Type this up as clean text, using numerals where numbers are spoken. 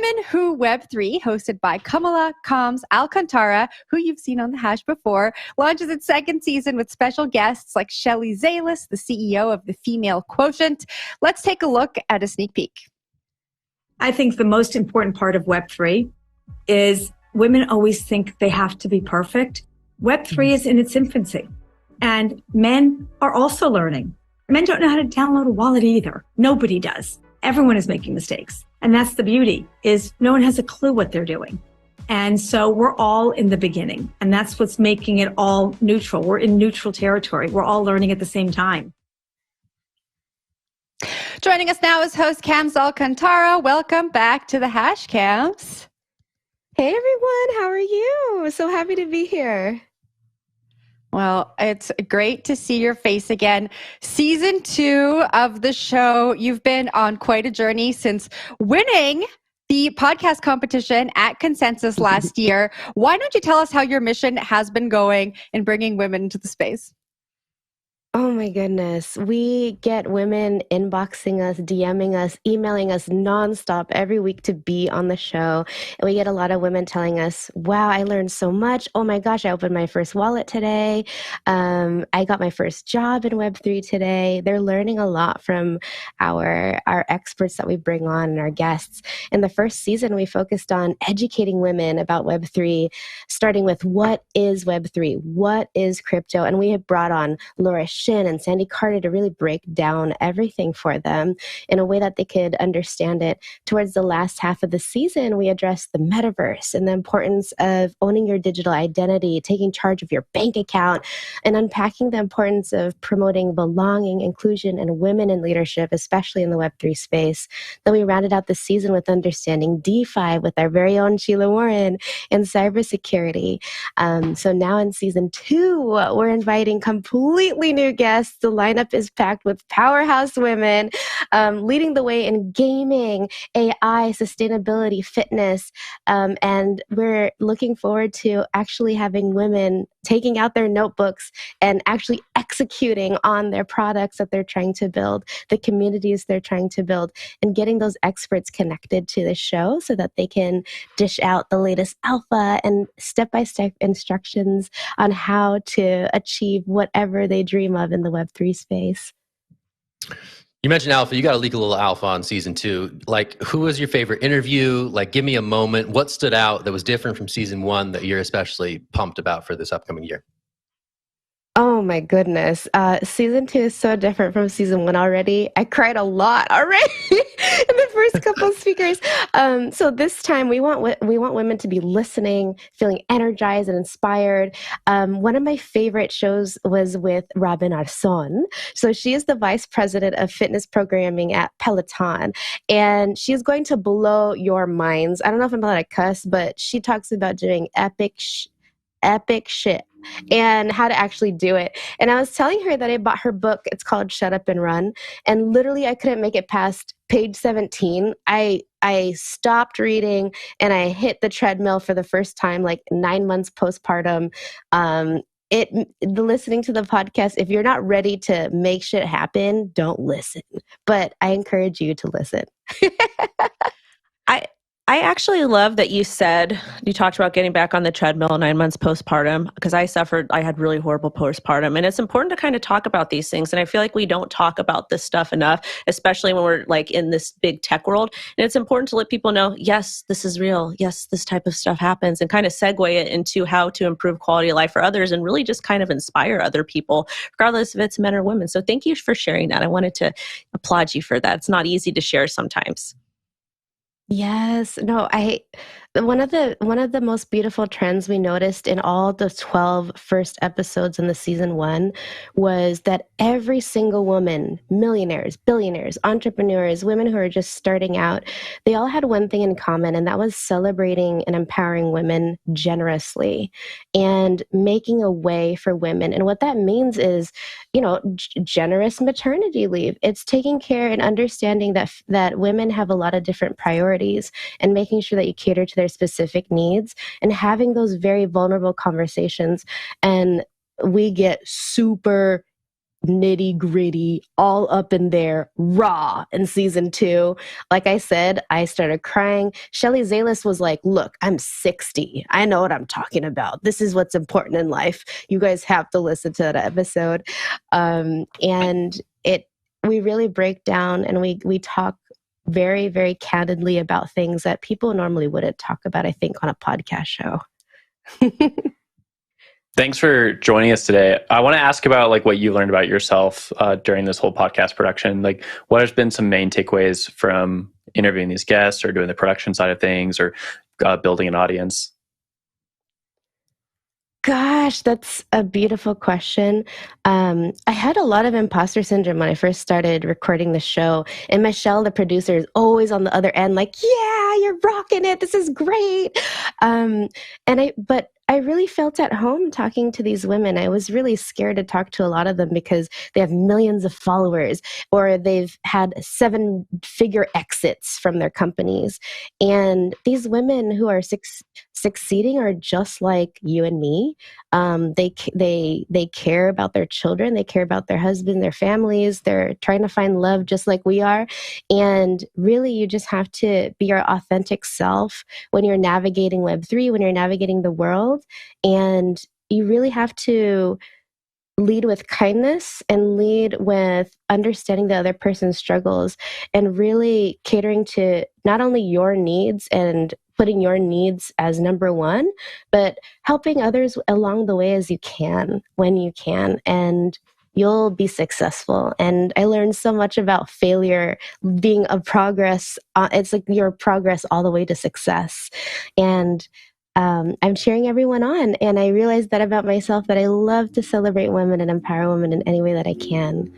Women Who Web3, hosted by Kamala, Kamz, Alcantara, who you've seen on The Hash before, launches its second season with special guests like Shelley Zalis, the CEO of the Female Quotient. Let's take a look at a sneak peek. I think the most important part of Web3 is women always think they have to be perfect. Web3 is in its infancy, and men are also learning. Men don't know how to download a wallet either. Nobody does. Everyone is making mistakes. And that's the beauty, is no one has a clue what they're doing. And so we're all in the beginning, and that's what's making it all neutral. We're in neutral territory. We're all learning at the same time. Joining us now is host Kamz Alcantara. Welcome back to The Hash, Kamz. Hey everyone, how are you? So happy to be here. Well, it's great to see your face again. Season 2 of the show, you've been on quite a journey since winning the podcast competition at Consensus last year. Why don't you tell us how your mission has been going in bringing women into the space? Oh my goodness. We get women inboxing us, DMing us, emailing us nonstop every week to be on the show. And we get a lot of women telling us, wow, I learned so much. Oh my gosh, I opened my first wallet today. I got my first job in Web3 today. They're learning a lot from our experts that we bring on and our guests. In the first season, we focused on educating women about Web3, starting with what is Web3? What is crypto? And we have brought on Laura Shin and Sandy Carter to really break down everything for them in a way that they could understand it. Towards the last half of the season, we addressed the metaverse and the importance of owning your digital identity, taking charge of your bank account, and unpacking the importance of promoting belonging, inclusion, and women in leadership, especially in the Web3 space. Then we rounded out the season with understanding DeFi with our very own Sheila Warren and cybersecurity. So now in season 2, we're inviting completely new guests. The lineup is packed with powerhouse women leading the way in gaming, AI, sustainability, fitness. And we're looking forward to actually having women taking out their notebooks and actually executing on their products that they're trying to build, the communities they're trying to build, and getting those experts connected to the show so that they can dish out the latest alpha and step-by-step instructions on how to achieve whatever they dream of in the Web3 space. You mentioned alpha. You got to leak a little alpha on season 2. Like, who was your favorite interview? Like, give me a moment. What stood out that was different from season 1 that you're especially pumped about for this upcoming year? Oh my goodness. Season 2 is so different from season 1 already. I cried a lot already in the first couple of speakers. So this time we want women to be listening, feeling energized and inspired. One of my favorite shows was with Robin Arson. So she is the vice president of fitness programming at Peloton, and she's going to blow your minds. I don't know if I'm allowed to cuss, but she talks about doing epic shit and how to actually do it. And I was telling her that I bought her book. It's called Shut Up and Run. And literally I couldn't make it past page 17. I stopped reading and I hit the treadmill for the first time, like 9 months postpartum. Listening to the podcast, if you're not ready to make shit happen, don't listen. But I encourage you to listen. I actually love that you talked about getting back on the treadmill 9 months postpartum, because I had really horrible postpartum. And it's important to kind of talk about these things. And I feel like we don't talk about this stuff enough, especially when we're like in this big tech world. And it's important to let people know, yes, this is real. Yes, this type of stuff happens, and kind of segue it into how to improve quality of life for others and really just kind of inspire other people, regardless if it's men or women. So thank you for sharing that. I wanted to applaud you for that. It's not easy to share sometimes. Yes. No, one of the most beautiful trends we noticed in all the 12 first episodes in the season 1 was that every single woman, millionaires, billionaires, entrepreneurs, women who are just starting out, they all had one thing in common, and that was celebrating and empowering women generously and making a way for women. And what that means is, generous maternity leave. It's taking care and understanding that women have a lot of different priorities, and making sure that you cater to their specific needs and having those very vulnerable conversations. And we get super nitty gritty, all up in there, raw in season 2. Like I said, I started crying. Shelley Zalis was like, look, I'm 60. I know what I'm talking about. This is what's important in life. You guys have to listen to that episode. And we really break down and we talk very, very candidly about things that people normally wouldn't talk about, I think, on a podcast show. Thanks for joining us today. I want to ask about like what you learned about yourself during this whole podcast production. Like, what has been some main takeaways from interviewing these guests or doing the production side of things or building an audience? Gosh, that's a beautiful question. I had a lot of imposter syndrome when I first started recording the show. And Michelle, the producer, is always on the other end, like, yeah, you're rocking it. This is great. But I really felt at home talking to these women. I was really scared to talk to a lot of them because they have millions of followers or they've had 7-figure exits from their companies. And these women who are succeeding are just like you and me. They care about their children. They care about their husbands, their families. They're trying to find love just like we are. And really, you just have to be your authentic self when you're navigating Web3, when you're navigating the world. And you really have to lead with kindness and lead with understanding the other person's struggles and really catering to not only your needs and putting your needs as number one, but helping others along the way as you can, when you can, and you'll be successful. And I learned so much about failure being a progress. It's like your progress all the way to success. And I'm cheering everyone on. And I realized that about myself, that I love to celebrate women and empower women in any way that I can.